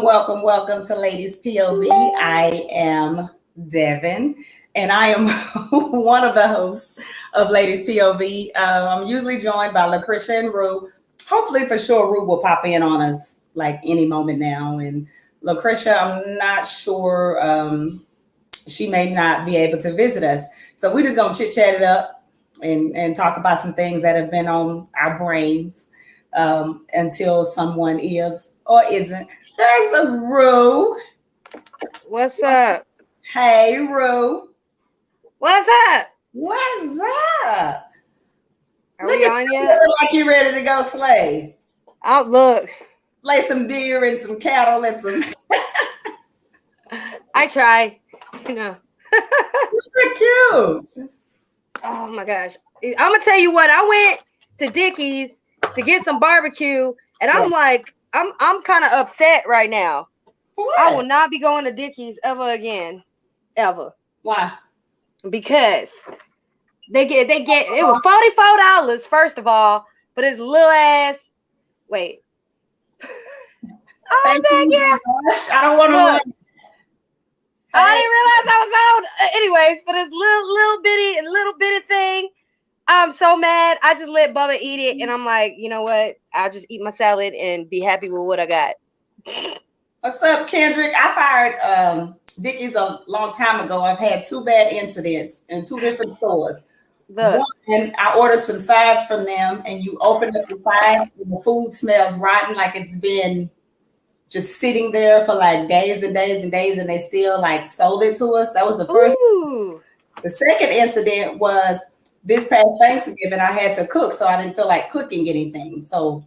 Welcome to Ladies POV. I am Devin, and I am one of the hosts of Ladies POV. I'm usually joined by Lucretia and Rue. Hopefully, for sure, Rue will pop in on us like any moment now. And Lucretia, I'm not sure she may not be able to visit us, so we're just gonna chit chat it up and talk about some things that have been on our brains until someone is or isn't. There's a Rue. What's up? Hey, Rue. What's up? What's up? Are Look we at on you, yet? look like you ready to go slay. Oh, look. Slay some deer and some cattle and some. I try. You know. You're cute. Oh my gosh. I'm gonna tell you what. I went to Dickie's to get some barbecue, and I'm like, I'm kind of upset right now. For what? I will not be going to Dickie's ever again, ever. Why? Because they get it was $44 first of all, but it's little ass. Wait. Thank you. I don't want to run. I didn't realize I was on. Anyways, but it's little bitty thing. I'm so mad. I just let Bubba eat it, and I'm like, you know what? I'll just eat my salad and be happy with what I got. What's up, Kendrick? I fired Dickie's a long time ago. I've had 2 bad incidents in 2 different stores. Look. One, I ordered some sides from them, and you open up the sides, and the food smells rotten, like it's been just sitting there for like days and days and days, and they still like sold it to us. That was the first. Ooh. The second incident was this past Thanksgiving. I had to cook, so I didn't feel like cooking anything. So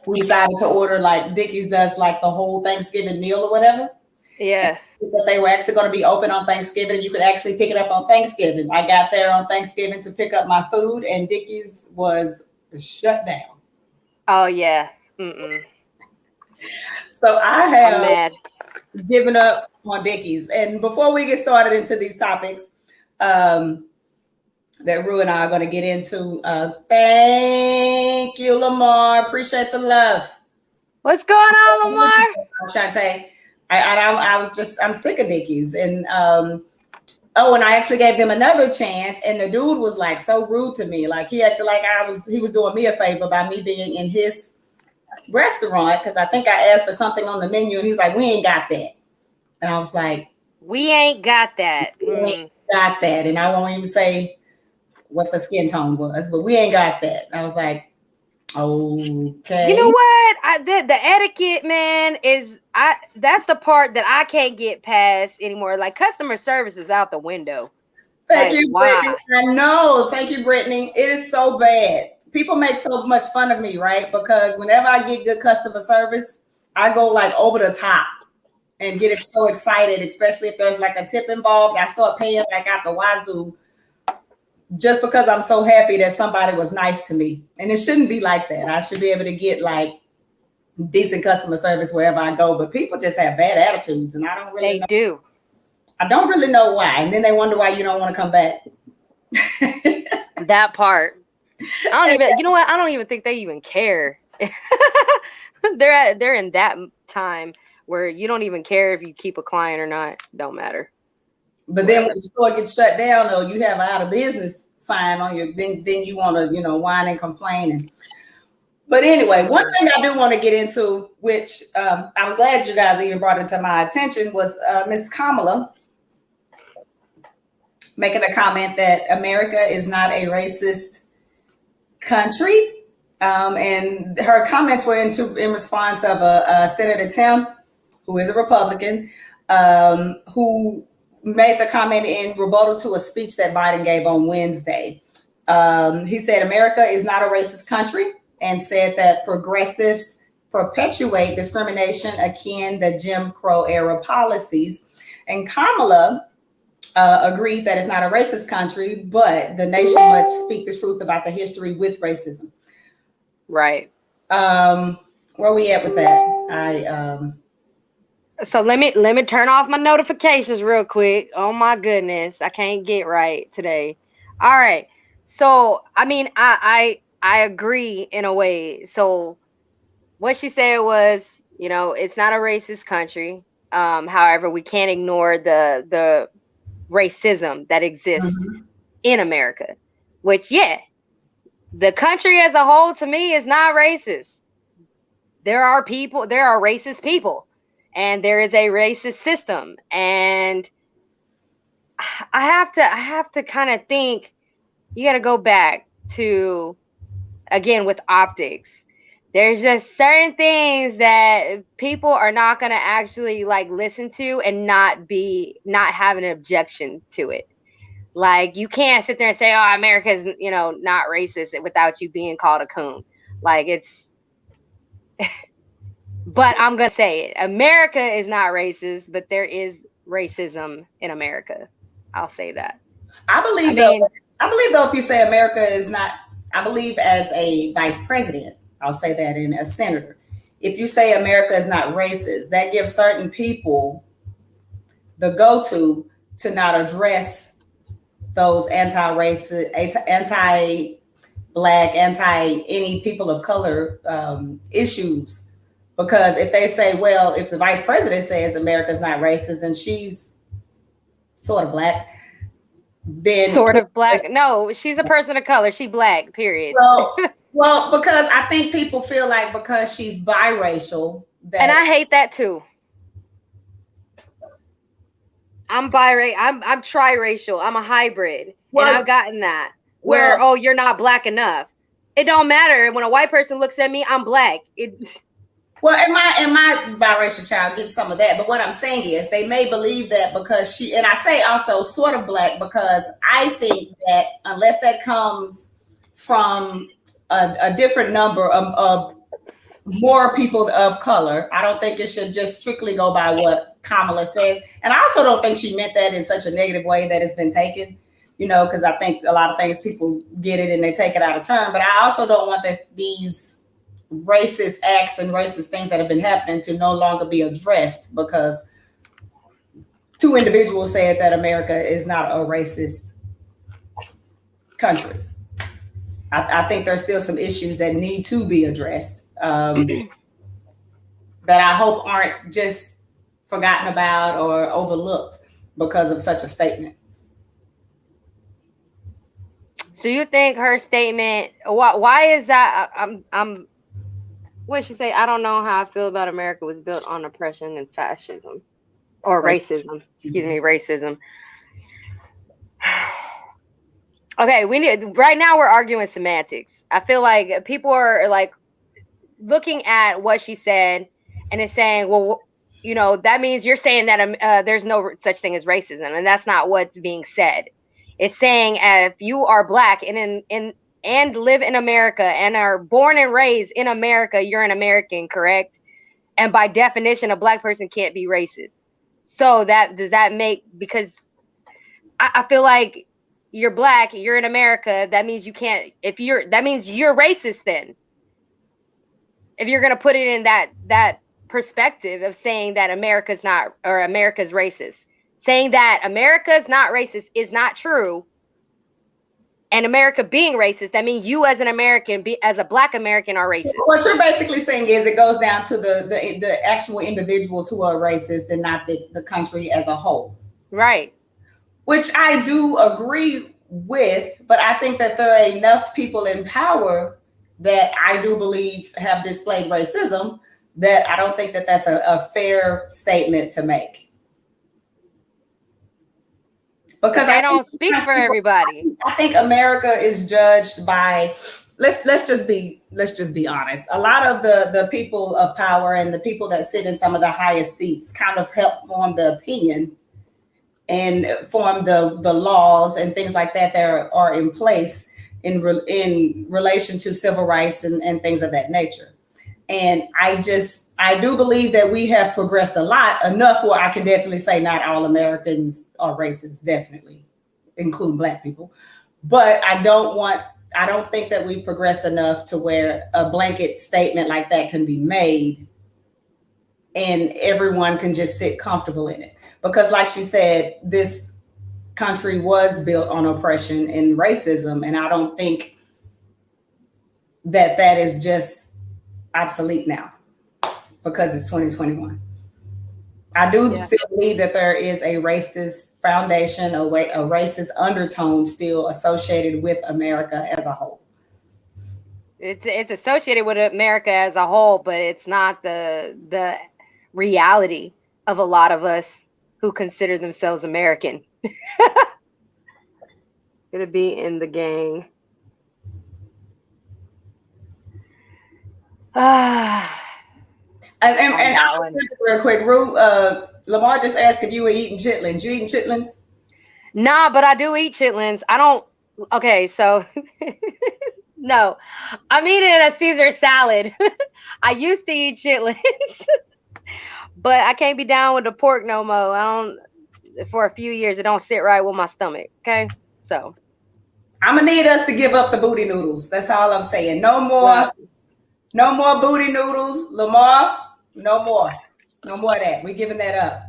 we decided to order, like Dickie's does, like the whole Thanksgiving meal or whatever. Yeah. But they were actually going to be open on Thanksgiving, and you could actually pick it up on Thanksgiving. I got there on Thanksgiving to pick up my food, and Dickie's was shut down. Oh yeah. Mm-mm. So I have I'm mad. given up on Dickie's. And before we get started into these topics that Rue and I are going to get into, thank you, Lamar. Appreciate the love. What's going on, Lamar? Shantae. I'm sick of Dickie's. And and I actually gave them another chance, and the dude was like so rude to me. Like he acted like he was doing me a favor by me being in his restaurant, because I think I asked for something on the menu, and he's like, "We ain't got that." And I was like, "We ain't got that. We ain't got that." And I won't even say what the skin tone was, but we ain't got that. I was like, okay. You know what? The etiquette, man, that's the part that I can't get past anymore. Like customer service is out the window. Thank you, Brittany. I know. Thank you, Brittany. It is so bad. People make so much fun of me, right? Because whenever I get good customer service, I go like over the top and get so excited, especially if there's like a tip involved. I start paying like out the wazoo just because I'm so happy that somebody was nice to me. And it shouldn't be like that. I should be able to get like decent customer service wherever I go. But people just have bad attitudes, and I don't really know. They do. I don't really know why. And then they wonder why you don't want to come back. That part. You know what? I don't even think they even care. They're in that time where you don't even care if you keep a client or not. Don't matter. But then when the store gets shut down, or you have an out of business sign on your, then you want to, whine and complain. But anyway, one thing I do want to get into, which I'm glad you guys even brought it to my attention, was Miss Kamala making a comment that America is not a racist country. And her comments were in response of Senator Tim, who is a Republican, who made the comment in rebuttal to a speech that Biden gave on Wednesday. He said America is not a racist country, and said that progressives perpetuate discrimination akin to Jim Crow era policies. And Kamala agreed that it's not a racist country, but the nation must speak the truth about the history with racism. Right. Where we at with that? So let me turn off my notifications real quick. Oh my goodness, I can't get right today. All right. So I mean, I agree in a way. So what she said was, You know, it's not a racist country. However, we can't ignore the racism that exists in America, which, yeah, the country as a whole to me is not racist. There are racist people, and there is a racist system. And I have to kind of think, you got to go back to, again, with optics. There's just certain things that people are not going to actually like listen to and not have an objection to it. Like, you can't sit there and say, oh, America's, you know, not racist without you being called a coon. Like, it's, but I'm going to say it. America is not racist, but there is racism in America. I'll say that. I believe though, if you say America is not, I believe as a vice president, I'll say that, in a senator, if you say America is not racist, that gives certain people the go-to to not address those anti-racist, anti-black, anti-any people of color issues. Because if they say, well, if the vice president says America's not racist and she's sort of black, then sort of black. No, she's a person of color. She black, period. Well, because I think people feel like because she's biracial. And I hate that too. I'm triracial. I'm a hybrid. Well, and I've gotten that. Where, oh, you're not black enough. It don't matter. When a white person looks at me, I'm black. Well, and my biracial child gets some of that. But what I'm saying is they may believe that because she, and I say also sort of black, because I think that unless that comes from a different number of more people of color, I don't think it should just strictly go by what Kamala says. And I also don't think she meant that in such a negative way that it's been taken, you know, because I think a lot of things people get it and they take it out of turn. But I also don't want these racist acts and racist things that have been happening to no longer be addressed because two individuals said that America is not a racist country. I think there's still some issues that need to be addressed that I hope aren't just forgotten about or overlooked because of such a statement. So you think her statement? Why is that? What she say? I don't know how I feel about America was built on oppression and fascism, or racism. Excuse me, racism. Okay, right now we're arguing semantics. I feel like people are like looking at what she said and is saying, well, you know, that means you're saying that there's no such thing as racism, and that's not what's being said. It's saying if you are black and live in America and are born and raised in America, you're an American, correct? And by definition, a black person can't be racist. So does that make, because I feel like you're black, you're in America, that means you can't, that means you're racist then. If you're going to put it in that perspective of saying that America's racist. Saying that America's not racist is not true. And America being racist, that means you as an American, as a black American, are racist. What you're basically saying is it goes down to the actual individuals who are racist and not the country as a whole. Right. Which I do agree with, but I think that there are enough people in power that I do believe have displayed racism that I don't think that that's a fair statement to make. Because I don't speak for everybody. I think America is judged by, let's just be honest. A lot of the people of power and the people that sit in some of the highest seats kind of help form the opinion and form the laws and things like that are in place in relation to civil rights and things of that nature. And I do believe that we have progressed a lot, enough where I can definitely say not all Americans are racist, definitely, including black people. But I don't think that we've progressed enough to where a blanket statement like that can be made and everyone can just sit comfortable in it. Because like she said, this country was built on oppression and racism. And I don't think that is just obsolete now. because it's 2021. I do still believe that there is a racist foundation, a racist undertone still associated with America as a whole. It's associated with America as a whole, but it's not the reality of a lot of us who consider themselves American. Gonna be in the gang. And real quick, Lamar just asked if you were eating chitlins. You eating chitlins? Nah, but I do eat chitlins. I don't. Okay, so no, I'm eating a Caesar salad. I used to eat chitlins, but I can't be down with the pork no more. I don't. For a few years, it don't sit right with my stomach. Okay, so I'm gonna need us to give up the booty noodles. That's all I'm saying. No more booty noodles, Lamar. No more of that. We're giving that up.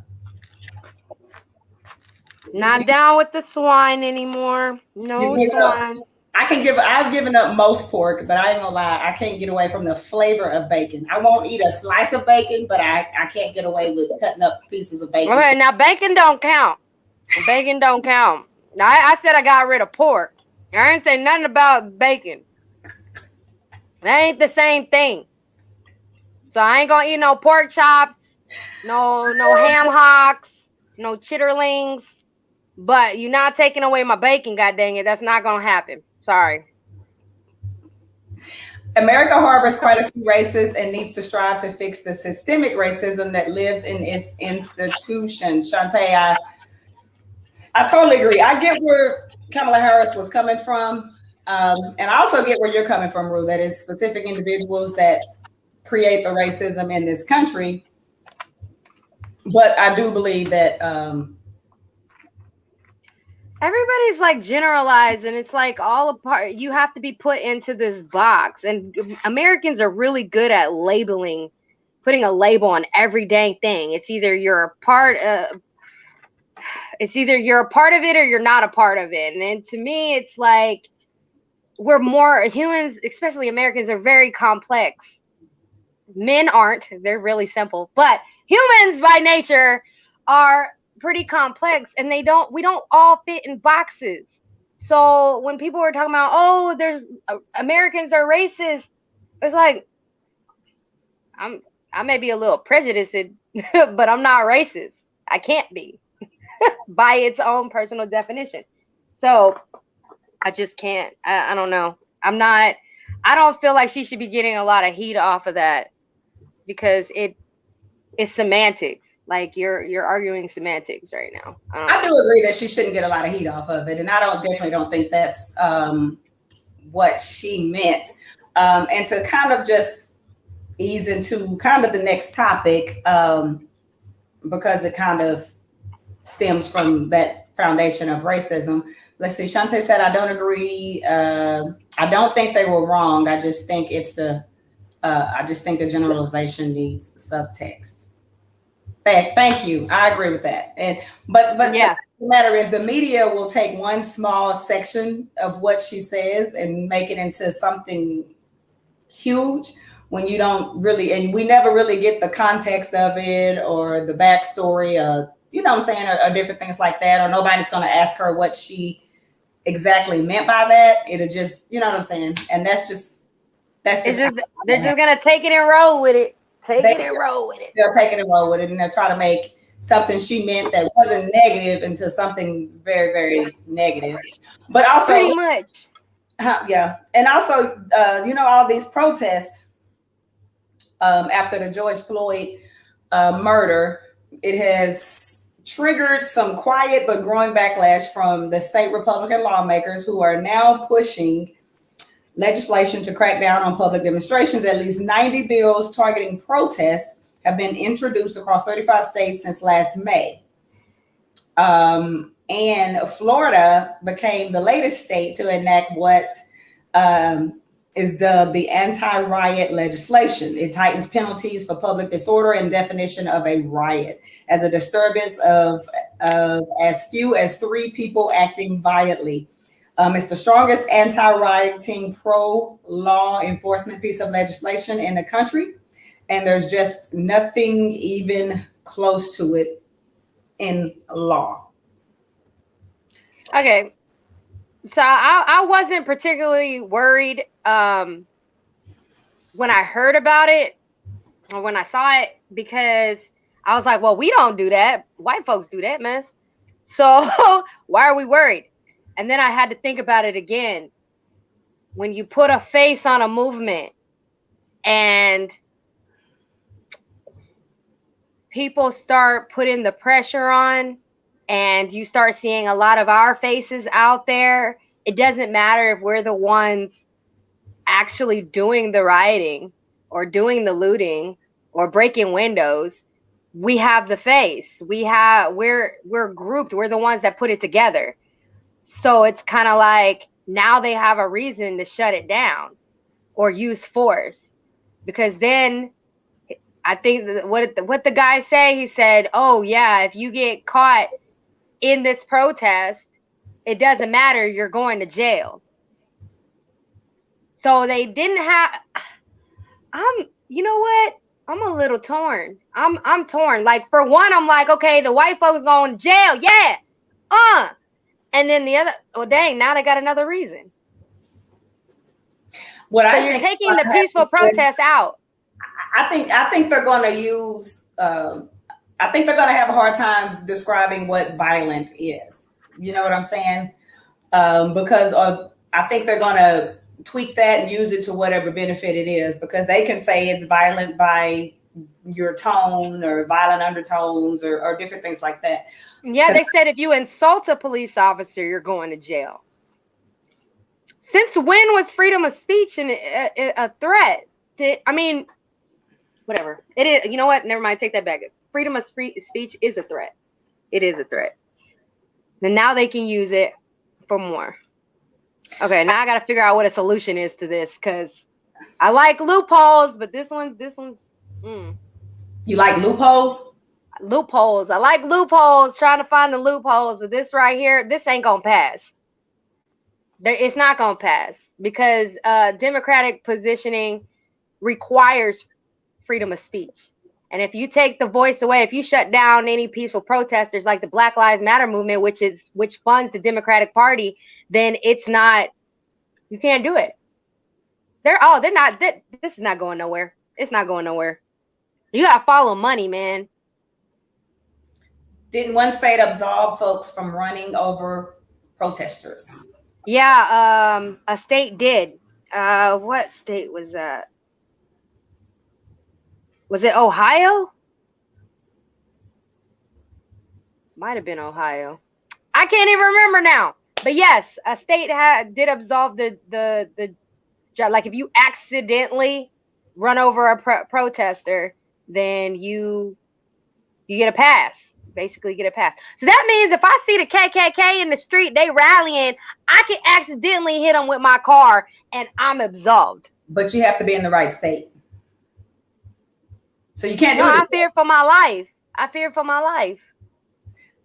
Not down with the swine anymore. No swine. I've given up most pork, but I ain't gonna lie, I can't get away from the flavor of bacon. I won't eat a slice of bacon, but I can't get away with cutting up pieces of bacon. Okay, now bacon don't count. Bacon don't count. Now I said I got rid of pork. I ain't say nothing about bacon. That ain't the same thing. So I ain't gonna eat no pork chops, no ham hocks, no chitterlings. But you're not taking away my bacon, god dang it. That's not gonna happen. Sorry. America harbors quite a few racists and needs to strive to fix the systemic racism that lives in its institutions. Shantae, I totally agree. I get where Kamala Harris was coming from. And I also get where you're coming from, Rue, that is specific individuals that create the racism in this country. But I do believe that everybody's like generalizing. It's like all a part. You have to be put into this box. And Americans are really good at labeling, putting a label on every dang thing. It's either you're a part of it or you're not a part of it. And to me, it's like we're more humans, especially Americans, are very complex. Men aren't. They're really simple. But humans by nature are pretty complex, and we don't all fit in boxes. So when people were talking about, oh, there's Americans are racist, it's like I may be a little prejudiced, but I'm not racist. I can't be by its own personal definition. So I just can't. I don't know. I don't feel like she should be getting a lot of heat off of that because it's semantics. Like you're arguing semantics right now. I do agree that she shouldn't get a lot of heat off of it, and I definitely don't think that's what she meant. And to kind of just ease into kind of the next topic, because it kind of stems from that foundation of racism. Let's see. Shantae said, "I don't agree. I don't think they were wrong. I just think I just think the generalization needs subtext." Thank you. I agree with that. But yeah. The matter is the media will take one small section of what she says and make it into something huge when you don't really, and we never really get the context of it or the backstory, you know what I'm saying, or different things like that, or nobody's going to ask her what she exactly meant by that. It'll just, you know what I'm saying? And they're just they're just going to take it and roll with it. They'll take it and roll with it, and they'll try to make something she meant that wasn't negative into something very, very negative. But also, pretty much, yeah. And also, all these protests after the George Floyd murder, it has triggered some quiet but growing backlash from the state Republican lawmakers who are now pushing legislation to crack down on public demonstrations. At least 90 bills targeting protests have been introduced across 35 states since last May. And Florida became the latest state to enact what is dubbed the Anti-Riot legislation. It tightens penalties for public disorder and definition of a riot as a disturbance of as few as 3 people acting violently. It's the strongest anti-rioting pro-law enforcement piece of legislation in the country. and there's just nothing even close to it in law. Okay. So I wasn't particularly worried when I heard about it or when I saw it, because I was like, well, we don't do that. White folks do that mess. So why are we worried? And then I had to think about it again. When you put a face on a movement and people start putting the pressure on, and you start seeing a lot of our faces out there, it doesn't matter if we're the ones actually doing the rioting or doing the looting or breaking windows. We have the face. We're grouped. We're the ones that put it together. So it's kind of like now they have a reason to shut it down or use force, because then I think what the guy say, he said, oh yeah, if you get caught in this protest, it doesn't matter, you're going to jail. So they didn't have, you know what? I'm a little torn. I'm torn. Like, for one, I'm like, okay, the white folks going to jail. Yeah. And then the other, well, dang, now they got another reason. So you're taking the peaceful protest out. I think they're going to use, I think they're going to have a hard time describing what violent is. You know what I'm saying? Because I think they're going to tweak that and use it to whatever benefit it is, because they can say it's violent by your tone or violent undertones or different things like that. Yeah, they said if you insult a police officer, you're going to jail. Since when was freedom of speech a threat? Whatever. It is. You know what? Never mind. Take that back. Freedom of speech is a threat. It is a threat. And now they can use it for more. Okay, now I got to figure out what a solution is to this, because I like loopholes, but this one's. You like loopholes? Loopholes. I like loopholes, trying to find the loopholes, but this right here, this ain't going to pass. It's not going to pass, because democratic positioning requires freedom of speech. And if you take the voice away, if you shut down any peaceful protesters like the Black Lives Matter movement, which funds the Democratic Party, then it's not, you can't do it. They're not, this is not going nowhere. It's not going nowhere. You got to follow money, man. Didn't one state absolve folks from running over protesters? Yeah, a state did. What state was that? Was it Ohio? Might have been Ohio. I can't even remember now. But yes, a state did absolve the like, if you accidentally run over a protester, then you get a pass. Basically get a pass. So that means if I see the KKK in the street, they rallying, I can accidentally hit them with my car and I'm absolved. But you have to be in the right state. So you can't do it. I fear for my life. I fear for my life.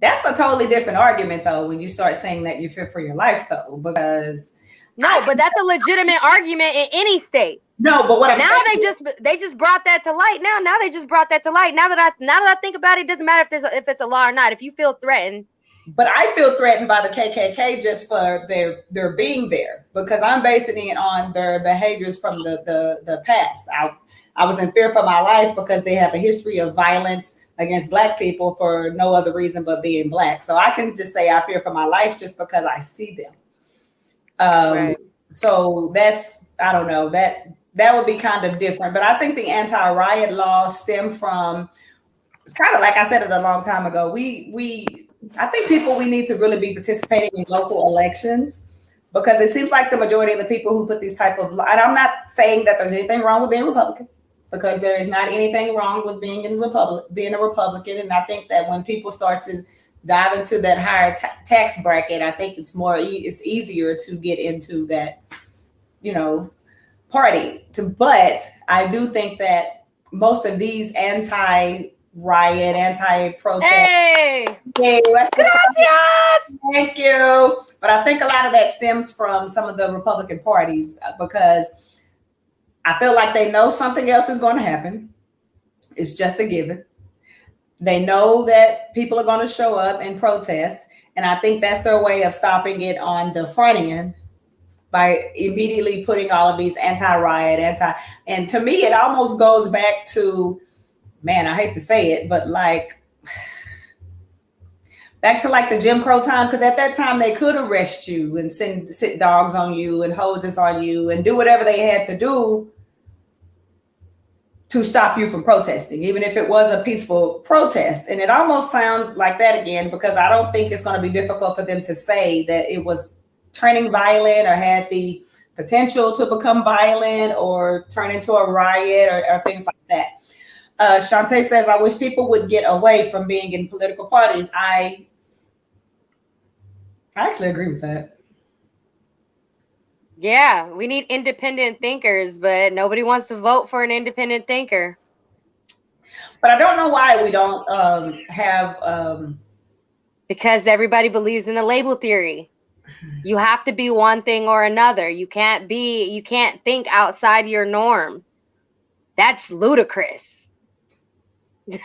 That's a totally different argument, though, when you start saying that you fear for your life, though, because but that's a legitimate argument in any state. No, but what I'm saying, they just brought that to light. Now they just brought that to light. Now that I think about it, it doesn't matter if it's a law or not. If you feel threatened. But I feel threatened by the KKK just for their being there, because I'm basing it on their behaviors from the past. I was in fear for my life because they have a history of violence against Black people for no other reason but being Black. So I can just say I fear for my life just because I see them. Right. So that's, I don't know, that would be kind of different. But I think the anti-riot laws stem from, it's kind of like I said it a long time ago. I think we need to really be participating in local elections, because it seems like the majority of the people who put these type of, and I'm not saying that there's anything wrong with being Republican, because there is not anything wrong with being a Republican. And I think that when people start to dive into that higher tax bracket, I think it's easier to get into that, party. But I do think that most of these anti-riot, anti-protest. Hey, thank you. But I think a lot of that stems from some of the Republican parties, because I feel like they know something else is going to happen. It's just a given. They know that people are going to show up and protest. And I think that's their way of stopping it on the front end by immediately putting all of these anti-riot, and to me, it almost goes back to, man, I hate to say it, but like back to like the Jim Crow time, because at that time they could arrest you and sit dogs on you and hoses on you and do whatever they had to do to stop you from protesting, even if it was a peaceful protest. And it almost sounds like that again, because I don't think it's going to be difficult for them to say that it was turning violent or had the potential to become violent or turn into a riot or things like that. Shantae says, I wish people would get away from being in political parties. I actually agree with that. Yeah, we need independent thinkers, but nobody wants to vote for an independent thinker. But I don't know why we don't have... Because everybody believes in the label theory. You have to be one thing or another. You can't think outside your norm. That's ludicrous. So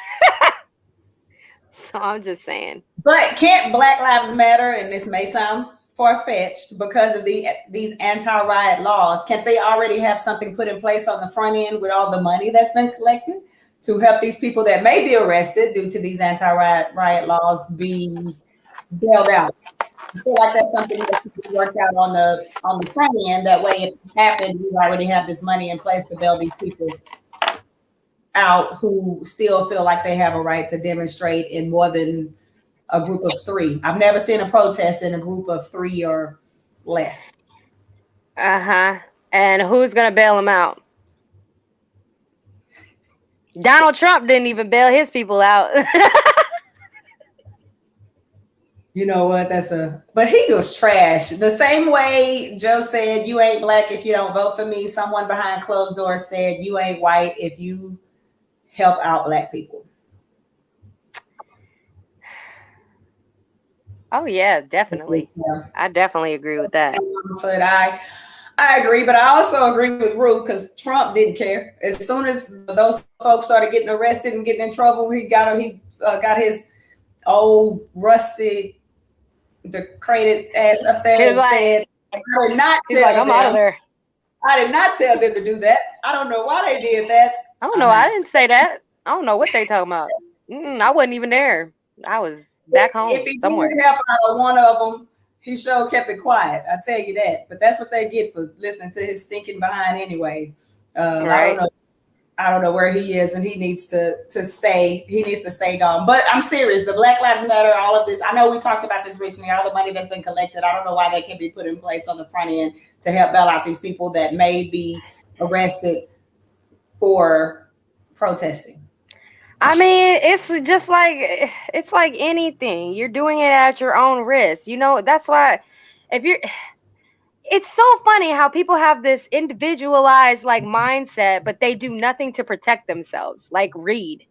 I'm just saying. But can't Black Lives Matter, and this may sound far-fetched because of these anti-riot laws, can't they already have something put in place on the front end with all the money that's been collected to help these people that may be arrested due to these anti-riot laws be bailed out? I feel like that's something that should be worked out on the front end. That way, if it happens, we already have this money in place to bail these people out who still feel like they have a right to demonstrate in more than a group of three. I've never seen a protest in a group of three or less. And who's going to bail them out? Donald Trump didn't even bail his people out. You know what? But he was trash. The same way Joe said, you ain't Black if you don't vote for me. Someone behind closed doors said, you ain't white if you help out Black people. Oh yeah, definitely. Yeah. I definitely agree with that. I agree, but I also agree with Ruth because Trump didn't care. As soon as those folks started getting arrested and getting in trouble, he got his old rusty, decrepit ass up there and said, "I did not tell I'm out of there. I did not tell them to do that. I don't know why they did that. I don't know. I didn't say that. I don't know what they talking about. I wasn't even there. I was back home if he somewhere. Didn't help out one of them, he sure kept it quiet. I tell you that. But that's what they get for listening to his stinking behind anyway. Right. I don't know where he is, and he needs to stay. He needs to stay gone. But I'm serious. The Black Lives Matter, all of this. I know we talked about this recently. All the money that's been collected. I don't know why they can't be put in place on the front end to help bail out these people that may be arrested for protesting. I mean, it's just like anything. You're doing it at your own risk. You know, that's why it's so funny how people have this individualized like mindset, but they do nothing to protect themselves. Like read.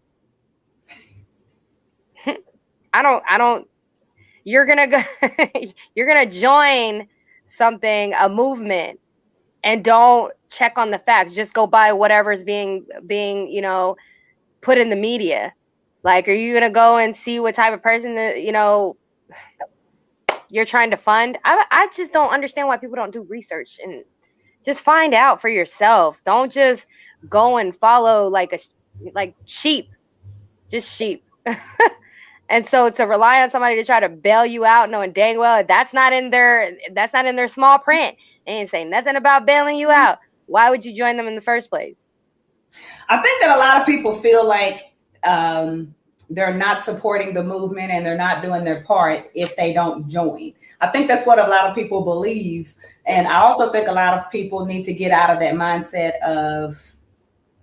I don't you're going to join something, a movement, and don't check on the facts. Just go by whatever's being, you know, put in the media. Like, are you going to go and see what type of person that, you know, you're trying to fund? I just don't understand why people don't do research and just find out for yourself. Don't just go and follow like sheep, just sheep. And so to rely on somebody to try to bail you out, knowing dang well that's not in their small print. They ain't saying nothing about bailing you out. Why would you join them in the first place? I think that a lot of people feel like they're not supporting the movement and they're not doing their part if they don't join. I think that's what a lot of people believe. And I also think a lot of people need to get out of that mindset of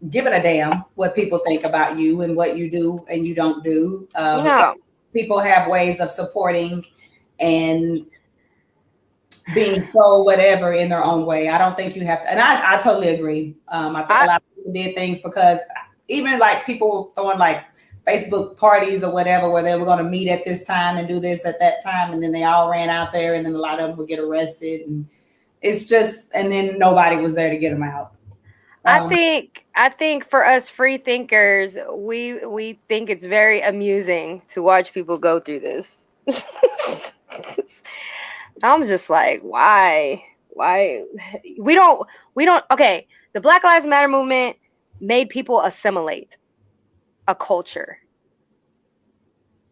giving a damn what people think about you and what you do and you don't do. Because people have ways of supporting and being so whatever in their own way. I don't think you have to. And I totally agree. I think a lot of people did things because even like people throwing like Facebook parties or whatever, where they were going to meet at this time and do this at that time. And then they all ran out there and then a lot of them would get arrested. And it's just, and then nobody was there to get them out. I think for us free thinkers, we think it's very amusing to watch people go through this. I'm just like, why? Why we don't okay, the Black Lives Matter movement made people assimilate a culture.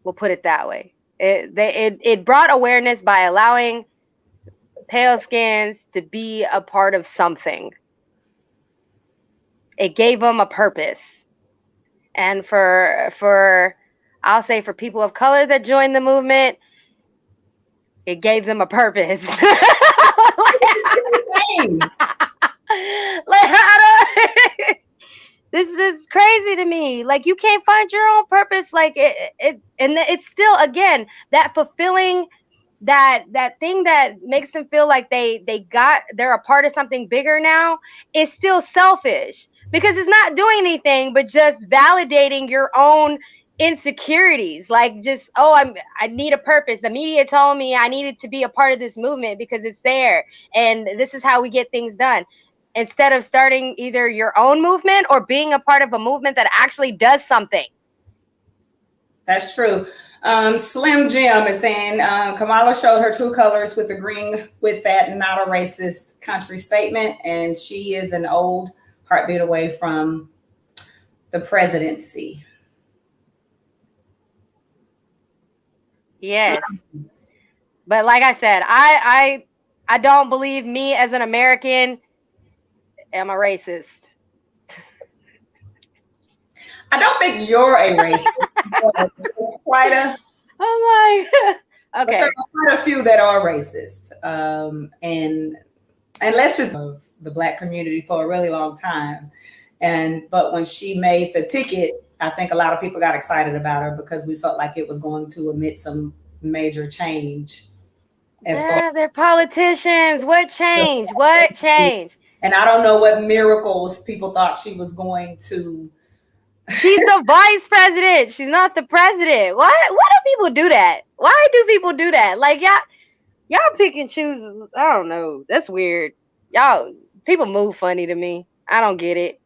We'll put it that way. It brought awareness by allowing pale skins to be a part of something. It gave them a purpose. And for I'll say for people of color that joined the movement, it gave them a purpose. Like, I don't, this is crazy to me. Like, you can't find your own purpose. Like and it's still, again, that fulfilling, that thing that makes them feel like they're a part of something bigger now is still selfish, because it's not doing anything but just validating your own insecurities. Like, just, I need a purpose. The media told me I needed to be a part of this movement because it's there, and this is how we get things done, instead of starting either your own movement or being a part of a movement that actually does something. That's true. Slim Jim is saying Kamala showed her true colors with agreeing with that not a racist country statement, and she is an old heartbeat away from the presidency. Yes. But like I said, I don't believe me as an American am a racist. I don't think you're a racist. It's quite a... Oh my. Okay. There's quite a few that are racist. And let's just of the Black community for a really long time. But when she made the ticket, I think a lot of people got excited about her because we felt like it was going to emit some major change. They're politicians. What change? What change? And I don't know what miracles people thought she was going to. She's the vice president. She's not the president. Why do people do that? Why do people do that? Like, y'all pick and choose. I don't know. That's weird. People move funny to me. I don't get it.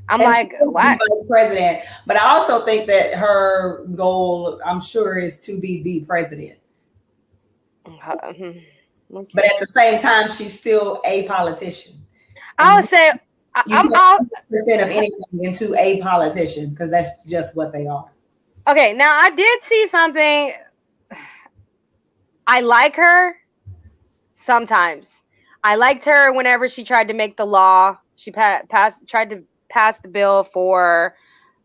I'm like, why? Vice president. But I also think that her goal, I'm sure, is to be the president. Okay. But at the same time, she's still a politician. I would say I'm all percent of anything into a politician, because that's just what they are. Okay, now I did see something. I like her sometimes. I liked her whenever she tried to make the law. She tried to pass the bill for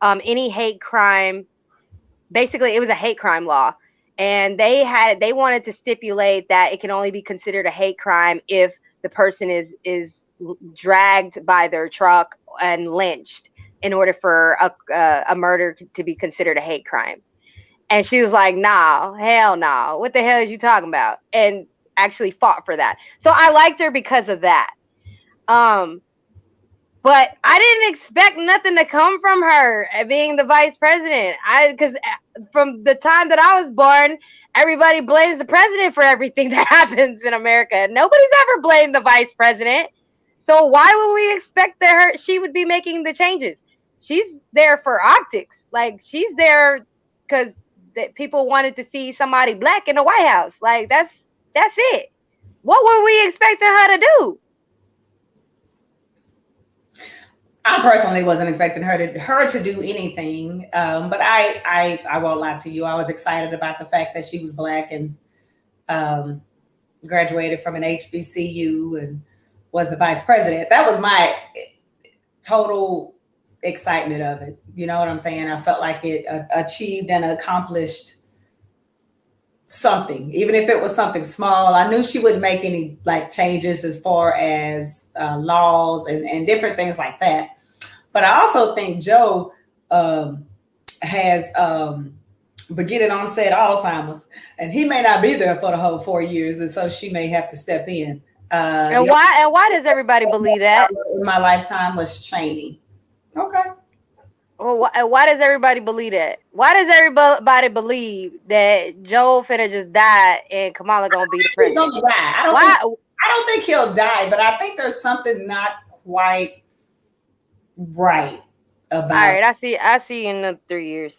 any hate crime. Basically, it was a hate crime law. And they wanted to stipulate that it can only be considered a hate crime if the person is dragged by their truck and lynched in order for a murder to be considered a hate crime. And she was like, nah, hell no. What the hell is you talking about? And actually fought for that. So I liked her because of that. But I didn't expect nothing to come from her being the vice president. Because from the time that I was born, everybody blames the president for everything that happens in America. Nobody's ever blamed the vice president. So why would we expect that she would be making the changes? She's there for optics. Like, she's there because people wanted to see somebody Black in the White House. Like, that's it. What were we expecting her to do? I personally wasn't expecting her to do anything, but I won't lie to you. I was excited about the fact that she was Black and graduated from an HBCU and was the vice president. That was my total excitement of it. You know what I'm saying? I felt like it achieved and accomplished something, even if it was something small. I knew she wouldn't make any changes as far as laws and different things like that. But I also think Joe has beginning onset Alzheimer's, and he may not be there for the whole 4 years, and so she may have to step in. And why does everybody believe that? In my lifetime was Cheney. Okay. Well, why does everybody believe that? Why does everybody believe that Joe finna just die and Kamala gonna be the president? He's gonna die. I don't think he'll die, but I think there's something not quite right All about. right, I see you in the 3 years.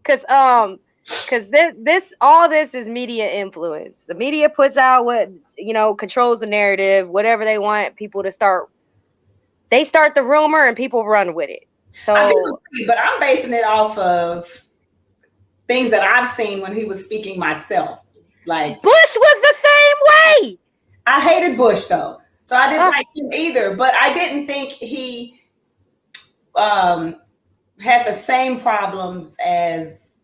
Cause all this is media influence. The media puts out what controls the narrative, whatever they want people to start. They start the rumor and people run with it. I do So, agree, but I'm basing it off of things that I've seen when he was speaking myself. Like Bush was the same way. I hated Bush though, so I didn't like him either. But I didn't think he had the same problems as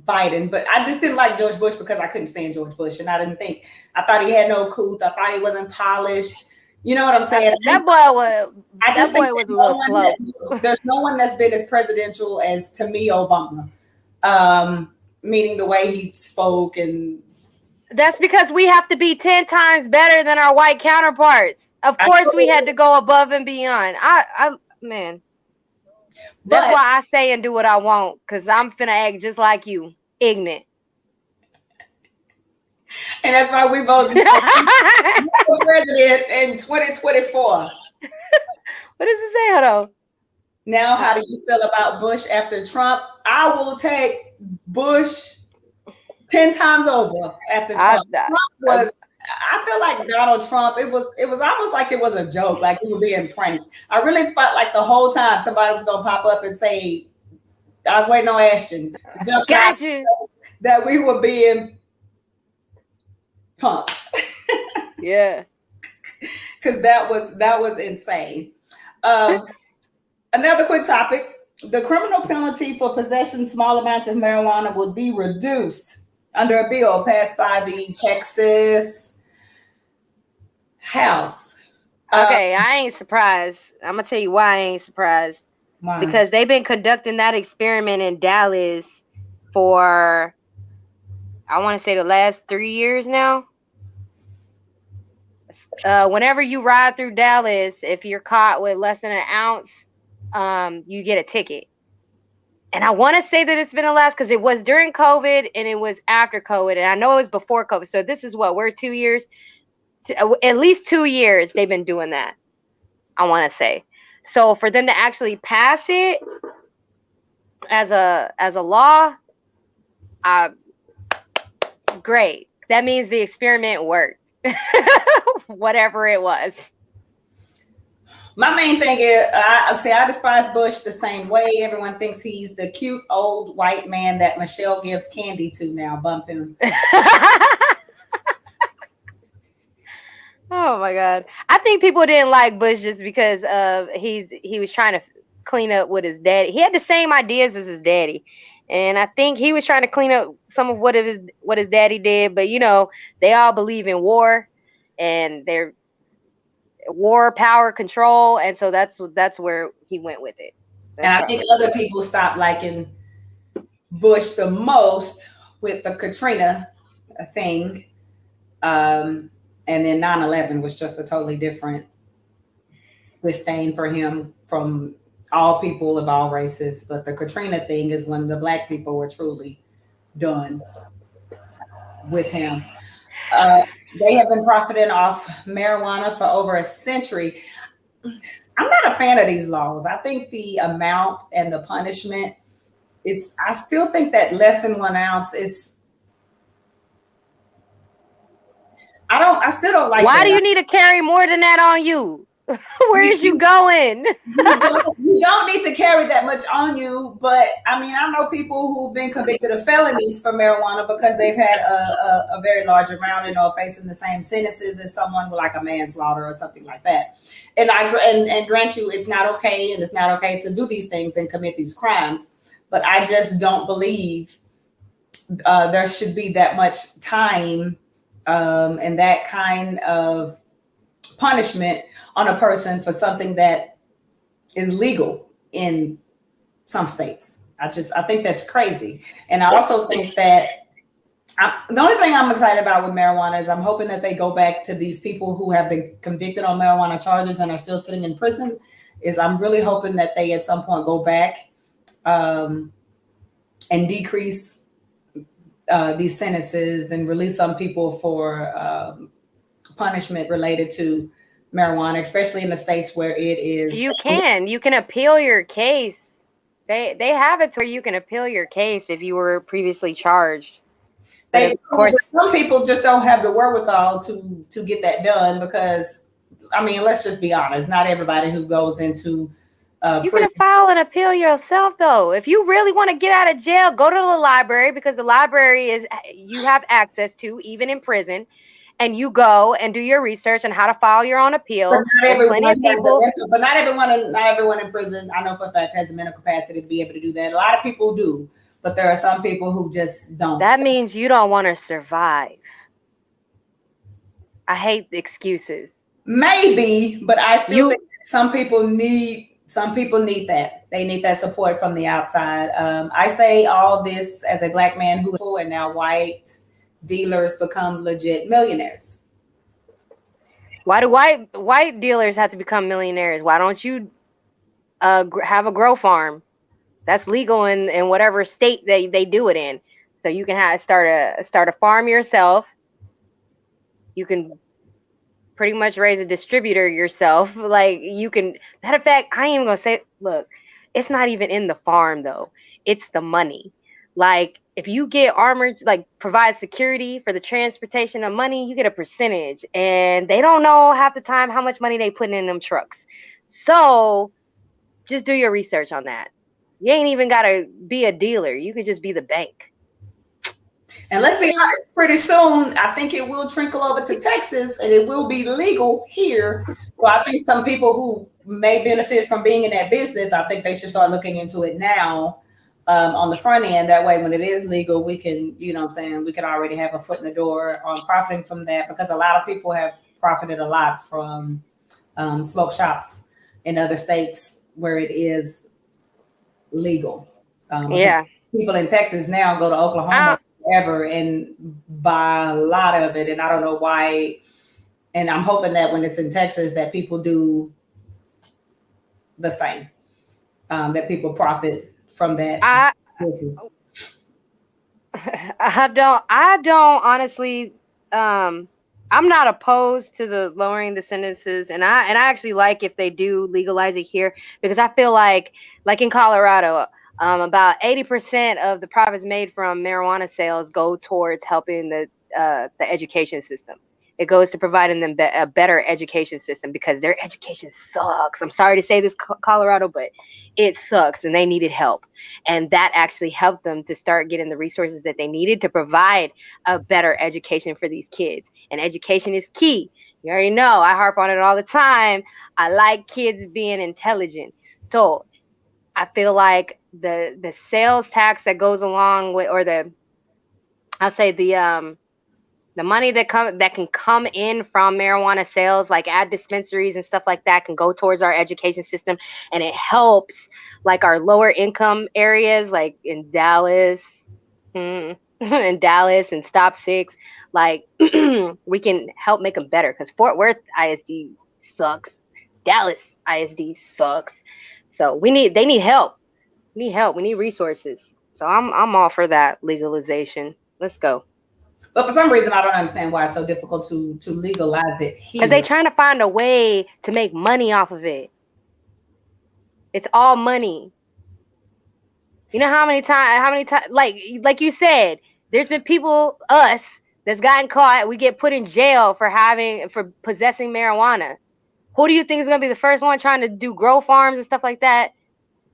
Biden. But I just didn't like George Bush because I couldn't stand George Bush, and I thought he had no couth. I thought he wasn't polished. You know what I'm saying? That boy was a little slow. There's no one that's been as presidential as, to me, Obama. Meaning the way he spoke, and that's because we have to be 10 times better than our white counterparts. Of course, we had to go above and beyond. Man, that's why I say and do what I want, because I'm finna act just like you, ignorant. And that's why we voted for president in 2024. What does it say? Hold on. Now, how do you feel about Bush after Trump? I will take Bush 10 times over after Trump. I feel like Donald Trump, it was almost like it was a joke, like we were being pranked. I really felt like the whole time somebody was going to pop up and say, I was waiting on Ashton to jump out that we were being punked. Yeah. Because that was insane. Another quick topic. The criminal penalty for possession small amounts of marijuana will be reduced under a bill passed by the Texas House. Okay, I ain't surprised. I'm going to tell you why I ain't surprised. Why? Because they've been conducting that experiment in Dallas for, I want to say, the last 3 years now. Whenever you ride through Dallas, if you're caught with less than an ounce, you get a ticket. And I want to say that it's been the last, because it was during COVID and it was after COVID. And I know it was before COVID. So this is we're 2 years, at least 2 years they've been doing that, I want to say. So for them to actually pass it as a law, great. That means the experiment worked. Whatever it was. My main thing is, I despise Bush the same way. Everyone thinks he's the cute old white man that Michelle gives candy to now. Bump him. Oh my God. I think people didn't like Bush just because he was trying to clean up with his daddy. He had the same ideas as his daddy. And I think he was trying to clean up some of what his daddy did. But they all believe in war and their war, power, control. And so that's where he went with it. And I think other people stopped liking Bush the most with the Katrina thing. And then 9/11 was just a totally different disdain for him from all people of all races. But the Katrina thing is when the Black people were truly done with him. They have been profiting off marijuana for over a century. I'm not a fan of these laws. I think the amount and the punishment, I still think that less than 1 ounce is, I still don't like. Why do you need to carry more than that on you? Where is you going? You don't need to carry that much on you, but I mean, I know people who've been convicted of felonies for marijuana because they've had a very large amount and are facing the same sentences as someone with like a manslaughter or something like that. And and grant you, it's not okay, and it's not okay to do these things and commit these crimes. But I just don't believe there should be that much time and that kind of punishment on a person for something that is legal in some states. I think that's crazy. And I also think that the only thing I'm excited about with marijuana is I'm hoping that they go back to these people who have been convicted on marijuana charges and are still sitting in prison. I'm really hoping that they at some point go back and decrease these sentences and release some people for punishment related to marijuana, especially in the states where it is. You can appeal your case. They have it to where you can appeal your case if you were previously charged. But They of course, some people just don't have the wherewithal to get that done because, I mean, let's just be honest. Not everybody who goes into you prison. can file an appeal yourself, though. If you really want to get out of jail, go to the library, because the library is you have access to even in prison, and you go and do your research on how to file your own appeal. There's plenty of people. But not everyone in prison, I know for a fact, has the mental capacity to be able to do that. A lot of people do, but there are some people who just don't. That means you don't want to survive. I hate excuses. Maybe, but I still think some people need that. They need that support from the outside. I say all this as a black man who, and now white dealers become legit millionaires. Why do white dealers have to become millionaires? Why don't you have a grow farm? That's legal in whatever state they do it in. So you can start a farm yourself. You can pretty much raise a distributor yourself. Like, you can, matter of fact, I ain't even gonna say, look, it's not even in the farm though. It's the money. Like, if you get armored, like provide security for the transportation of money, you get a percentage. And they don't know half the time how much money they put in them trucks. So just do your research on that. You ain't even gotta be a dealer. You could just be the bank. And let's be honest, pretty soon, I think it will trickle over to Texas and it will be legal here. So I think some people who may benefit from being in that business, I think they should start looking into it now on the front end. That way, when it is legal, we can, you know what I'm saying, we can already have a foot in the door on profiting from that, because a lot of people have profited a lot from smoke shops in other states where it is legal. Yeah. People in Texas now go to Oklahoma ever and buy a lot of it, and I don't know why. And I'm hoping that when it's in Texas that people do the same, that people profit from that business. I don't honestly, I'm not opposed to the lowering the sentences, and I actually like if they do legalize it here, because I feel like in Colorado, about 80% of the profits made from marijuana sales go towards helping the education system. It goes to providing them a better education system, because their education sucks. I'm sorry to say this, Colorado, but it sucks, and they needed help. And that actually helped them to start getting the resources that they needed to provide a better education for these kids. And education is key. You already know, I harp on it all the time. I like kids being intelligent. So I feel like the sales tax that goes along with, or the money that can come in from marijuana sales, like at dispensaries and stuff like that, can go towards our education system, and it helps like our lower income areas, like in Dallas, and Stop Six. Like, we can help make them better, because Fort Worth ISD sucks, Dallas ISD sucks. So they need help. We need resources. So I'm all for that legalization. Let's go. But for some reason, I don't understand why it's so difficult to legalize it here. Because they're trying to find a way to make money off of it. It's all money. You know how many times, like you said, there's been people, us, that's gotten caught. We get put in jail for possessing marijuana. Who do you think is going to be the first one trying to do grow farms and stuff like that?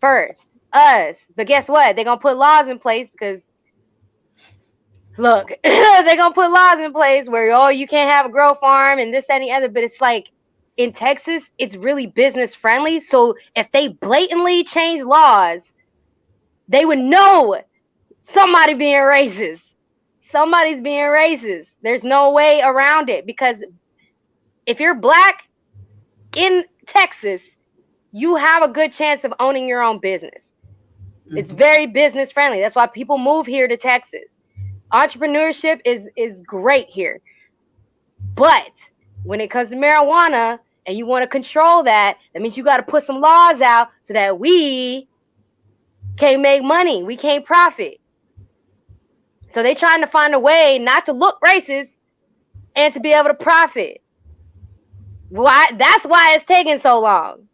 First, us. But guess what? They're going to put laws in place, because look, they're going to put laws in place where, you can't have a grow farm and this, that, and the other. But it's like, in Texas, it's really business friendly. So if they blatantly change laws, they would know somebody being racist. Somebody's being racist. There's no way around it, because if you're black in Texas, you have a good chance of owning your own business. Mm-hmm. It's very business friendly. That's why people move here to Texas. Entrepreneurship is great here. But when it comes to marijuana and you want to control that means you got to put some laws out so that we can't make money. We can't profit. So they're trying to find a way not to look racist and to be able to profit. Why? That's why it's taking so long.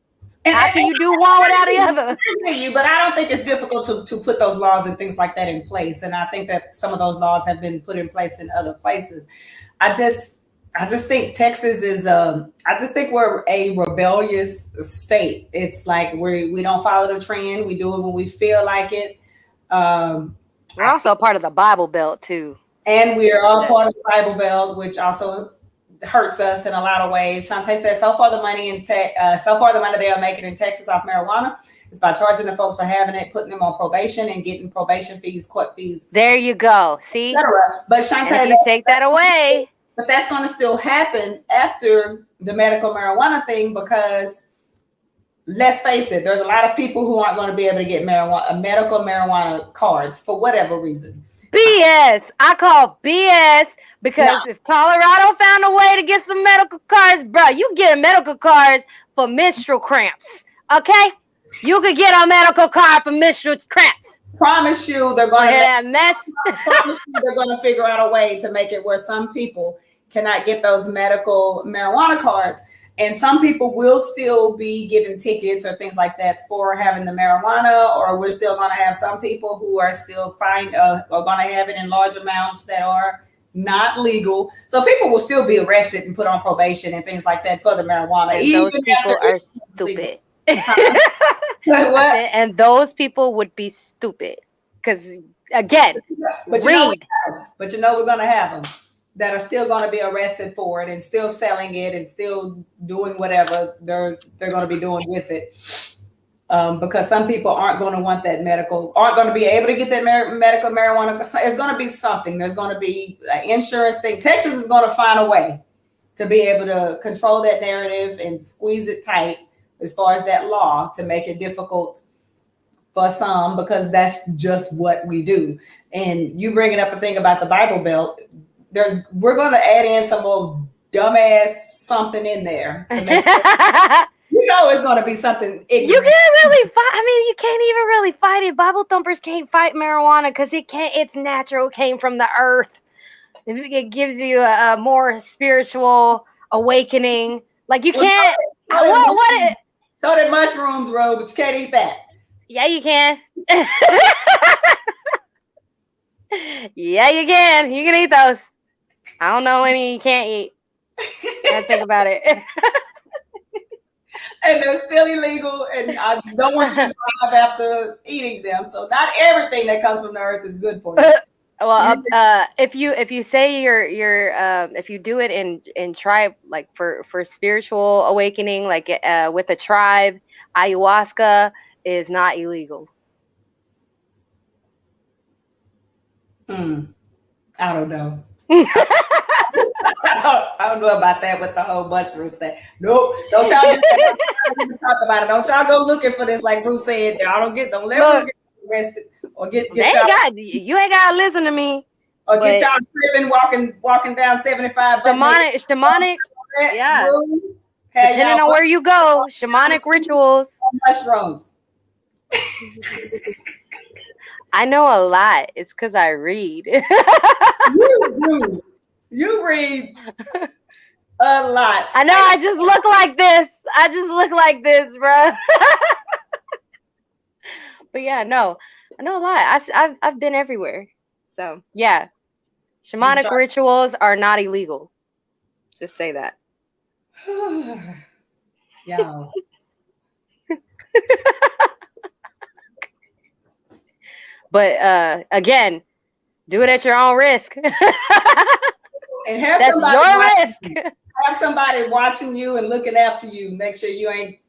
How can you do one without the other? I hear you, but I don't think it's difficult to put those laws and things like that in place. And I think that some of those laws have been put in place in other places. I just I just think Texas is I just think we're a rebellious state. It's like we don't follow the trend. We do it when we feel like it. We're also part of the Bible Belt too. And we are all part of the Bible Belt, which also hurts us in a lot of ways. Shantae says, so far the money they are making in Texas off marijuana is by charging the folks for having it, putting them on probation, and getting probation fees, court fees. There you go. See, but Shantae, you take that away. But that's going to still happen after the medical marijuana thing, because let's face it, there's a lot of people who aren't going to be able to get medical marijuana cards for whatever reason. BS. I call BS because if Colorado found a way to get some medical cards, bro, you get medical cards for menstrual cramps. Okay? You could get a medical card for menstrual cramps. Promise you they're going to that mess. Promise you they're going to figure out a way to make it where some people cannot get those medical marijuana cards. And some people will still be given tickets or things like that for having the marijuana, or we're still going to have some people who are still fined are going to have it in large amounts that are not legal. So people will still be arrested and put on probation and things like that for the marijuana. And those people are stupid. What? And those people would be stupid because, again, but you know we're going to have them that are still going to be arrested for it and still selling it and still doing whatever they're going to be doing with it. Because some people aren't going to want that aren't going to be able to get that medical marijuana. It's going to be something. There's going to be an insurance thing. Texas is going to find a way to be able to control that narrative and squeeze it tight as far as that law, to make it difficult for some, because that's just what we do. And you bringing up a thing about the Bible Belt, we're going to add in some old dumbass something in there to make it, it's going to be something ignorant. You can't really fight. I mean, you can't even really fight it. Bible thumpers can't fight marijuana because it's natural. It came from the earth. It gives you a more spiritual awakening. Like you can't. So did mushrooms, Ro, but you can't eat that. Yeah, you can. Yeah, you can. You can eat those. I don't know any you can't eat. I think about it. And they're still illegal, and I don't want you to drive after eating them. So not everything that comes from the earth is good for you. Well, if you say if you do it in tribe, like for spiritual awakening, like with a tribe, ayahuasca is not illegal. I don't know. I don't know about that with the whole mushroom thing. Nope. Don't y'all do that. Don't talk about it. Don't y'all go looking for this like Bruce said. Don't let me get arrested or get y'all. You ain't gotta listen to me. Or get y'all tripping, walking down 75. Shamanic. Yeah. Depending on where you go, shamanic rituals. Mushrooms. I know a lot. It's because I read. You read a lot. I know. I just look like this. Bro. But yeah, no, I know a lot. I've been everywhere. So yeah, shamanic rituals are not illegal. Just say that. Yeah. But again, do it at your own risk. And that's your risk. Have somebody watching you and looking after you. Make sure you ain't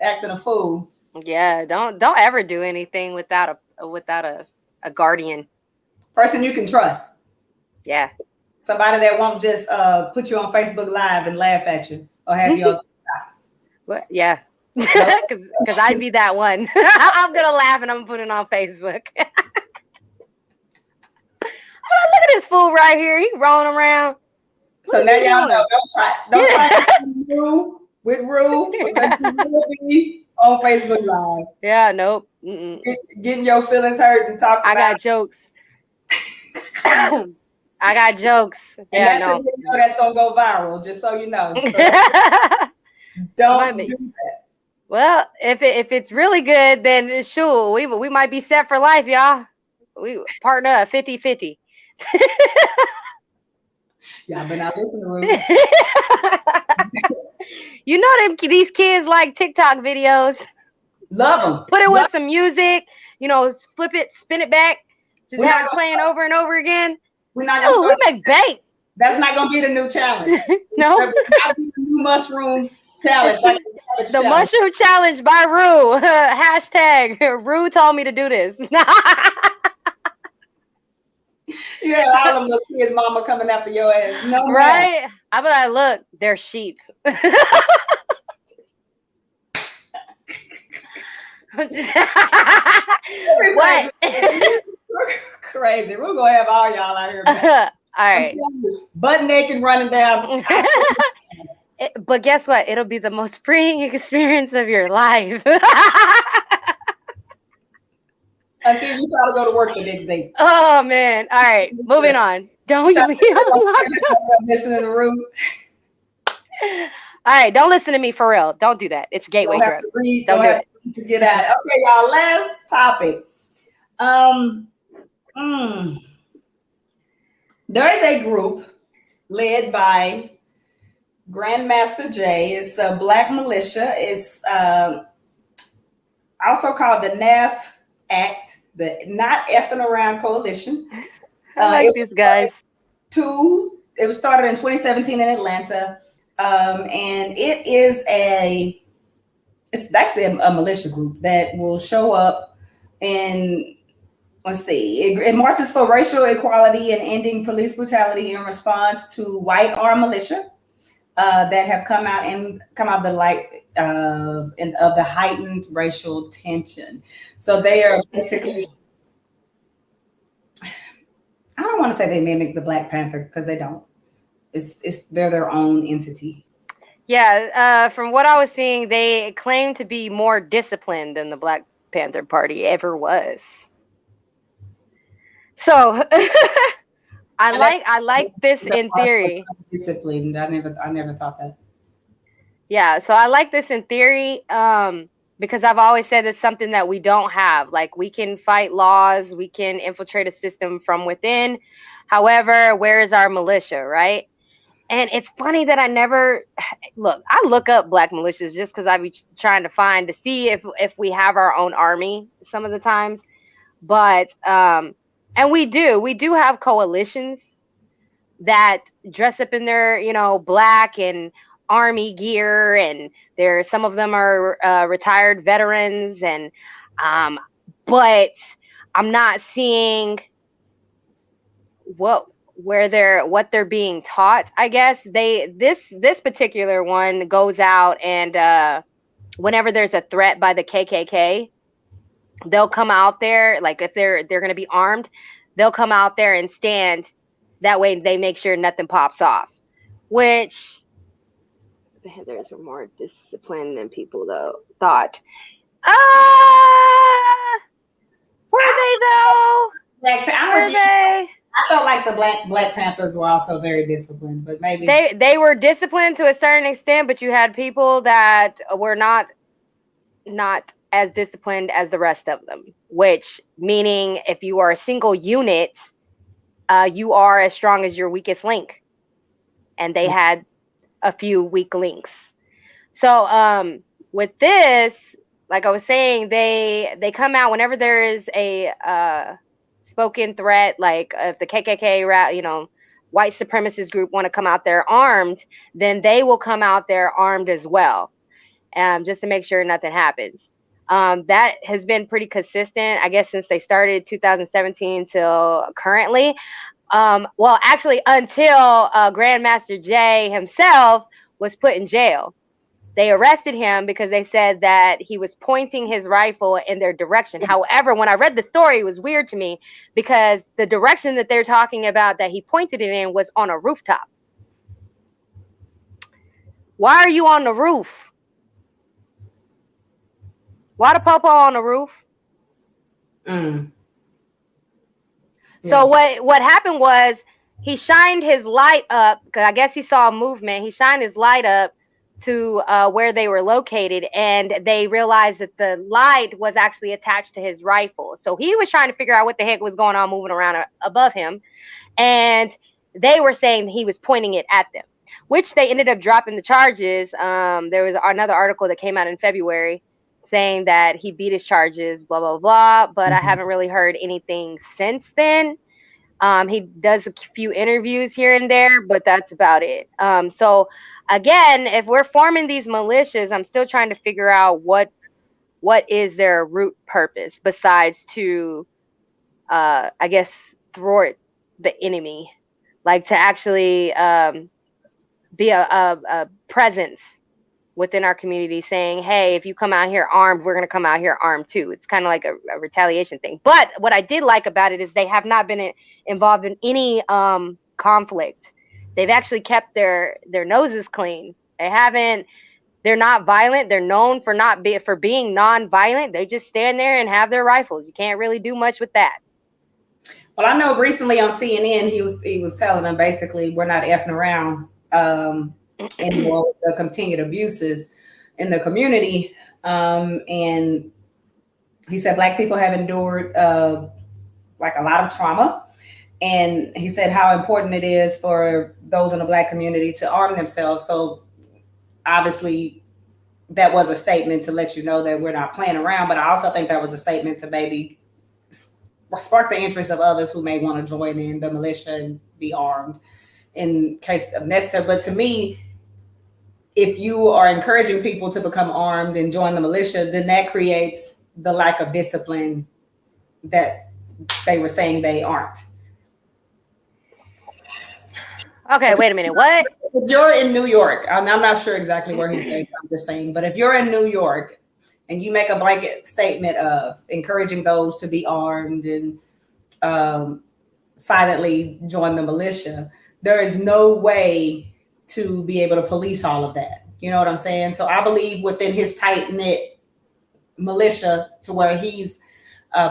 acting a fool. Yeah, don't ever do anything without a guardian. Person you can trust. Yeah. Somebody that won't just put you on Facebook Live and laugh at you or have you on TikTok. What? Yeah. Because I'd be that one. I'm gonna laugh and I'm putting it on Facebook. Look at this fool right here. He rolling around. So now y'all know. Don't try with Rue because she will be on Facebook Live. Yeah, nope. Getting your feelings hurt and talking. I got jokes. I got jokes. And Yeah, that's no. a video that's gonna go viral, just so you know. So don't do that. Well, if it's really good, then sure, we might be set for life, y'all. We partner up 50-50. Y'all better not listen to him. You know these kids like TikTok videos. Love them. Put it with some music, flip it, spin it back, just have it playing over and over again. We're not gonna start. We make bank. That's not gonna be the new challenge. No. That will not be the new mushroom challenge. Like the mushroom challenge by Rue. Hashtag Rue told me to do this. Yeah, all of them little kids' mama coming after your ass. No, right? I'm like, look, they're sheep. What? Crazy. We're gonna have all y'all out here. All right. Butt naked running down. But guess what? It'll be the most freeing experience of your life. Until you try to go to work the next day. Oh man. All right. Moving on. Don't listen in the room. All right, don't listen to me for real. Don't do that. It's gateway drug. Don't do it. To get out. Okay, y'all. Last topic. There is a group led by Grandmaster Jay. It's a black militia. It's also called the NAF Act, the Not Effing Around Coalition. I like these guys. It was started in 2017 in Atlanta. And it's actually a militia group that will show up and it marches for racial equality and ending police brutality in response to white armed militia that have come out of the light of the heightened racial tension. So they are basically, I don't want to say they mimic the Black Panther because they don't. They're their own entity. Yeah, from what I was seeing, they claim to be more disciplined than the Black Panther Party ever was. So I like this in theory. Disciplined. I never thought that. Yeah, so I like this in theory because I've always said it's something that we don't have. Like, we can fight laws, we can infiltrate a system from within. However, where is our militia, right? And it's funny that I look up black militias just because I be trying to see if we have our own army some of the times. But, and we do have coalitions that dress up in their, black and army gear. And some of them are retired veterans. And, but I'm not seeing what they're being taught. I guess this particular one goes out and whenever there's a threat by the KKK, they'll come out there. Like, if they're going to be armed, they'll come out there and stand. That way they make sure nothing pops off, which there's more discipline than people thought. Were they though? I felt like the Black Panthers were also very disciplined, but maybe they were disciplined to a certain extent, but you had people that were not as disciplined as the rest of them, which meaning if you are a single unit, you are as strong as your weakest link. And they had a few weak links. So with this, like I was saying, they come out whenever there is a spoken threat, like if the KKK, white supremacist group want to come out there armed, then they will come out there armed as well, just to make sure nothing happens. That has been pretty consistent, I guess, since they started 2017 till currently. Well, actually, until Grandmaster Jay himself was put in jail. They arrested him because they said that he was pointing his rifle in their direction. However, when I read the story, it was weird to me because the direction that they're talking about that he pointed it in was on a rooftop. Why are you on the roof? Why the popo on the roof? Yeah. So what happened was he shined his light up, because I guess he saw a movement. He shined his light up to where they were located, and they realized that the light was actually attached to his rifle. So he was trying to figure out what the heck was going on moving around above him, and they were saying he was pointing it at them, which they ended up dropping the charges. There was another article that came out in February saying that he beat his charges, blah, blah, blah, but I haven't really heard anything since then. He does a few interviews here and there, but that's about it. So again, if we're forming these militias, I'm still trying to figure out what is their root purpose besides to, I guess, thwart the enemy, like to actually be a presence within our community, saying, hey, if you come out here armed, we're going to come out here armed too. It's kind of like a retaliation thing. But what I did like about it is they have not been involved in any conflict. They've actually kept their noses clean. They're not violent. They're known for being non-violent. They just stand there and have their rifles. You can't really do much with that. Well, I know recently on CNN, he was telling them basically, we're not effing around anymore with the continued abuses in the community. And he said Black people have endured like a lot of trauma. And he said how important it is for those in the Black community to arm themselves. So obviously that was a statement to let you know that we're not playing around. But I also think that was a statement to maybe spark the interest of others who may want to join in the militia and be armed in case of necessary. But to me, if you are encouraging people to become armed and join the militia, then that creates the lack of discipline that they were saying they aren't. Okay, wait a minute. What? If you're in New York, I'm not sure exactly where he's based, I'm just saying, but if you're in New York and you make a blanket statement of encouraging those to be armed and silently join the militia, there is no way to be able to police all of that. You know what I'm saying? So I believe within his tight-knit militia to where he's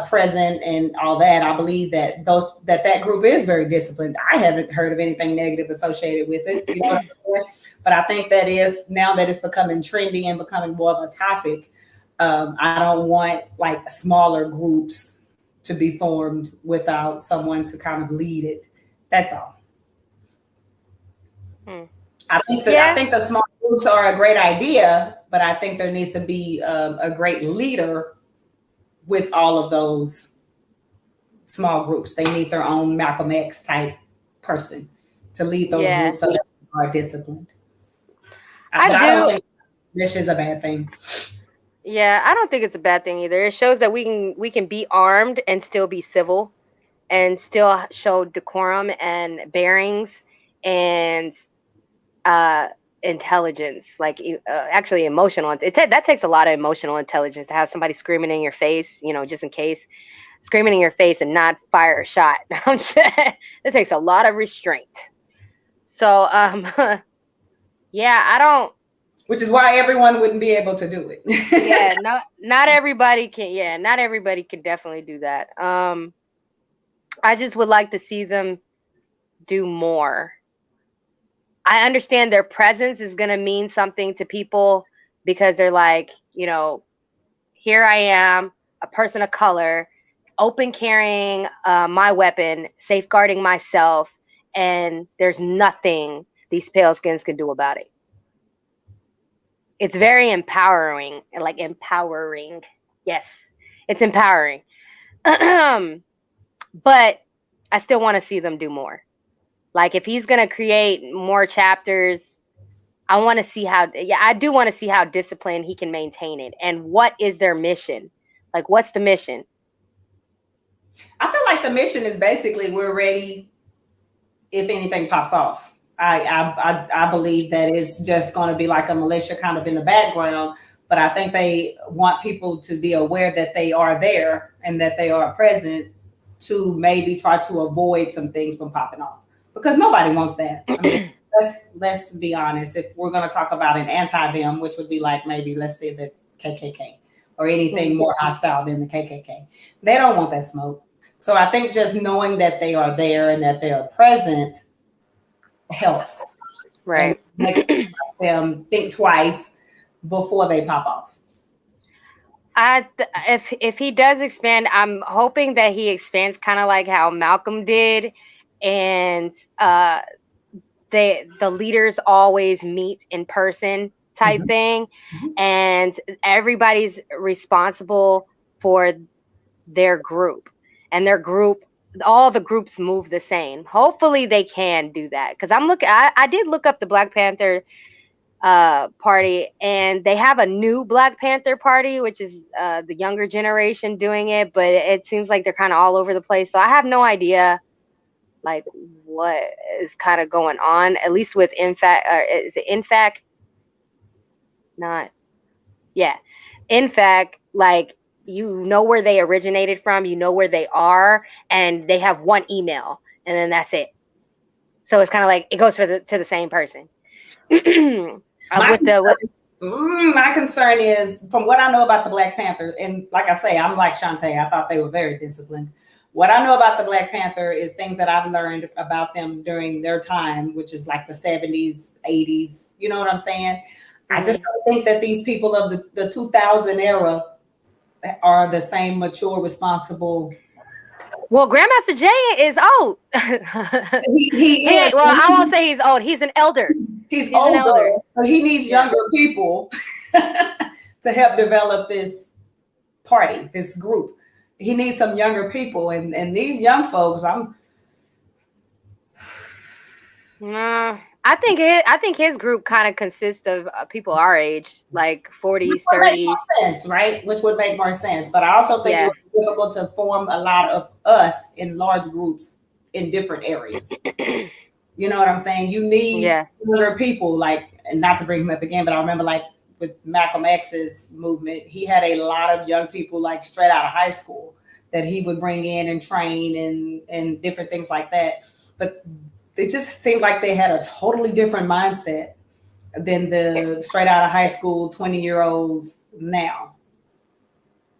present and all that, I believe that that group is very disciplined. I haven't heard of anything negative associated with it. You know what I'm saying? But I think that if now that it's becoming trendy and becoming more of a topic, I don't want like smaller groups to be formed without someone to kind of lead it. That's all. I think the small groups are a great idea, but I think there needs to be a great leader with all of those small groups. They need their own Malcolm X type person to lead those groups so that they are disciplined. I don't think this is a bad thing. Yeah, I don't think it's a bad thing either. It shows that we can be armed and still be civil and still show decorum and bearings and intelligence, like actually emotional. That takes a lot of emotional intelligence to have somebody screaming in your face, just in case, screaming in your face and not fire a shot. That takes a lot of restraint. So, yeah, I don't. Which is why everyone wouldn't be able to do it. Yeah, not everybody can. Yeah, not everybody can definitely do that. I just would like to see them do more. I understand their presence is going to mean something to people because they're like, here I am, a person of color, open carrying my weapon, safeguarding myself, and there's nothing these pale skins can do about it. It's very empowering, like empowering. Yes, it's empowering. But I still want to see them do more. Like if he's going to create more chapters, I want to see I do want to see how disciplined he can maintain it. And what is their mission? Like, what's the mission? I feel like the mission is basically we're ready if anything pops off. I believe that it's just going to be like a militia kind of in the background, but I think they want people to be aware that they are there and that they are present to maybe try to avoid some things from popping off, because nobody wants that. I mean, let's be honest. If we're going to talk about an anti-them, which would be like maybe let's say the KKK or anything more hostile than the KKK, they don't want that smoke. So I think just knowing that they are there and that they are present helps. And Right. makes them think twice before they pop off. If he does expand, I'm hoping that he expands kind of like how Malcolm did, and the leaders always meet in person type Mhm. thing, Mhm. and everybody's responsible for their group, and their group, all the groups move the same. Hopefully they can do that, because I did look up the Black Panther party, and they have a new Black Panther party, which is the younger generation doing it, but it seems like they're kind of all over the place, so I have no idea like what is kind of going on, at least with InFact, or is it InFact? Not, yeah, InFact, like, you know where they originated from, you know where they are, and they have one email, and then that's it. So it's kind of like it goes to the same person. My With the my concern is, from what I know about the Black Panther, and like I say, I'm like Shantae, I thought they were very disciplined. What I know about the Black Panther is things that I've learned about them during their time, which is like the 70s, 80s. You know what I'm saying? I just don't think that these people of the 2000 era are the same mature, responsible. Well, Grandmaster Jay is old. He is. Well, I won't say he's old. He's an elder. He's An older, elder. but he needs younger people to help develop this party, this group. He needs some younger people, and these young folks, I think his group kind of consists of people our age, like 40s, which makes 30s. more sense, right? Which would make more sense. But I also think Yeah. it was difficult to form a lot of us in large groups in different areas. You know what I'm saying? You need younger people, like, and not to bring him up again, but I remember, like, with Malcolm X's movement, he had a lot of young people, like, straight out of high school that he would bring in and train and different things like that. But it just seemed like they had a totally different mindset than the straight out of high school 20-year-olds now.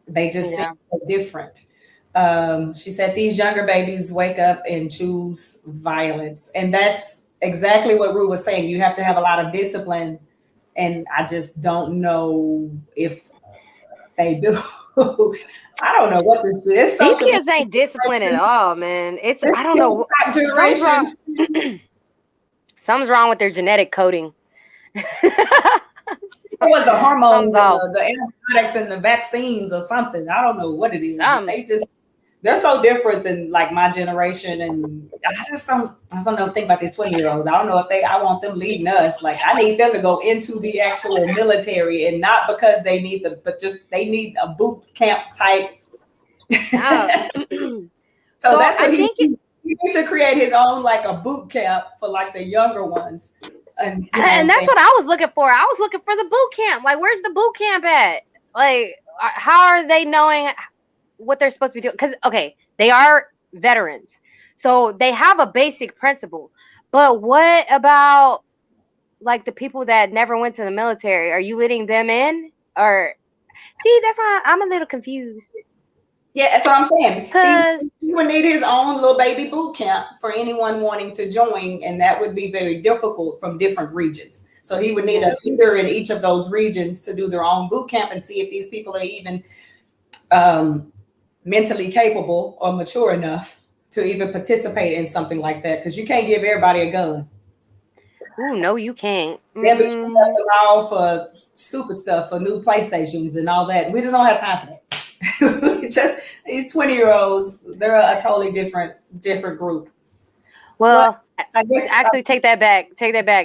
They just seem so different. She said these younger babies wake up and choose violence. And that's exactly what Rue was saying. You have to have a lot of discipline. And I just don't know if they do. I don't know what this is. These kids ain't disciplined at all, man. I don't know. Generation. Something's wrong with their genetic coding. It was the hormones, the antibiotics, and the vaccines, or something. I don't know what it is. They're so different than, like, my generation, and I just don't know. Think about these 20-year-olds. I don't know if I want them leading us. Like, I need them to go into the actual military, and not because they need but just they need a boot camp type. So that's what he needs to create his own, like, a boot camp for, like, the younger ones. And that's what I was looking for. I was looking for the boot camp. Like, where's the boot camp at? Like, how are they knowing what they're supposed to be doing? Because, okay, they are veterans, so they have a basic principle. But what about, like, the people that never went to the military? Are you letting them in? Or, see, that's why I'm a little confused. Yeah, that's what I'm saying. He would need his own little baby boot camp for anyone wanting to join, and that would be very difficult from different regions. So he would need a leader in each of those regions to do their own boot camp and see if these people are even mentally capable or mature enough to even participate in something like that. Because you can't give everybody a gun. Ooh, no, you can't. They'll be shooting up them all for stupid stuff, for new PlayStations and all that. We just don't have time for that. Just these 20-year-olds, they're a totally different group. Well, I guess actually take that back.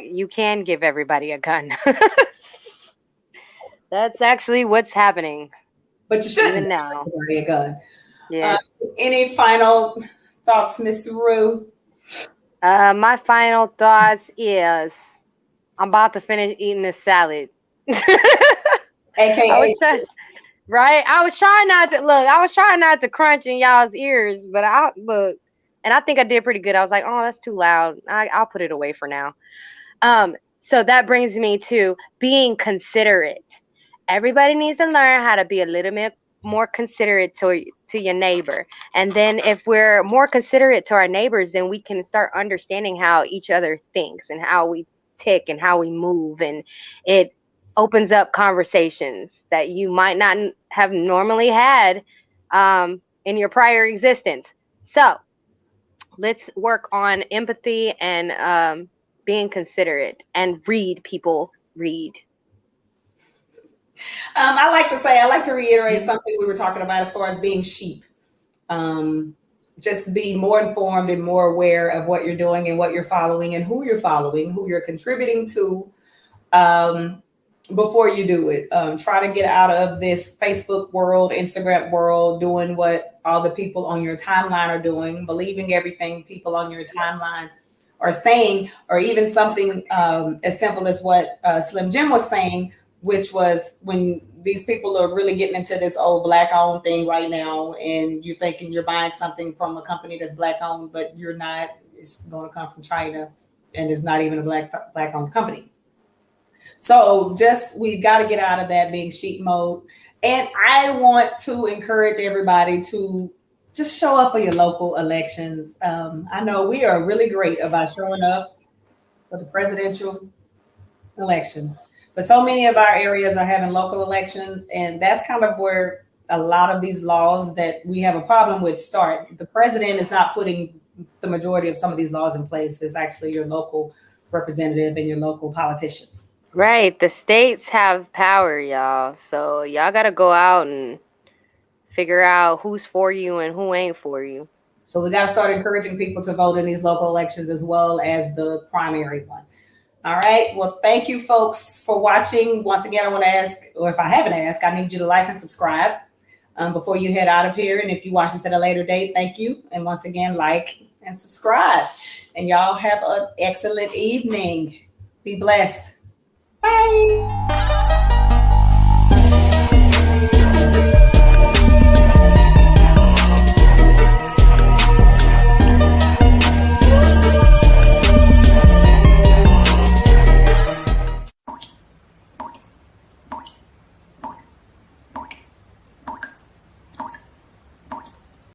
You can give everybody a gun. That's actually what's happening. But you shouldn't give everybody a gun. Yeah. Any final thoughts, Miss Rue? My final thoughts is I'm about to finish eating this salad. AKA. Right? I was trying not to crunch in y'all's ears, but and I think I did pretty good. I was like, oh, that's too loud. I'll put it away for now. So that brings me to being considerate. Everybody needs to learn how to be a little more considerate to your neighbor. And then if we're more considerate to our neighbors, then we can start understanding how each other thinks and how we tick and how we move. And it opens up conversations that you might not have normally had in your prior existence. So let's work on empathy and being considerate, and read, people, read. I like to reiterate something we were talking about as far as being sheep. Just be more informed and more aware of what you're doing and what you're following and who you're contributing to, before you do it. Try to get out of this Facebook world, Instagram world, doing what all the people on your timeline are doing, believing everything people on your timeline are saying, or even something as simple as what Slim Jim was saying, which was when these people are really getting into this old black owned thing right now, and you're thinking you're buying something from a company that's black owned, but you're not. It's going to come from China, and it's not even a black owned company. So just we've got to get out of that being sheep mode. And I want to encourage everybody to just show up for your local elections. I know we are really great about showing up for the presidential elections, but so many of our areas are having local elections, and that's kind of where a lot of these laws that we have a problem with start. The president is not putting the majority of some of these laws in place. It's actually your local representative and your local politicians. Right. The states have power, y'all. So y'all got to go out and figure out who's for you and who ain't for you. So we got to start encouraging people to vote in these local elections as well as the primary one. All right. Well, thank you, folks, for watching. Once again, I want to ask, or if I haven't asked, I need you to like and subscribe before you head out of here. And if you watch this at a later date, thank you. And once again, like and subscribe. And y'all have an excellent evening. Be blessed. Bye.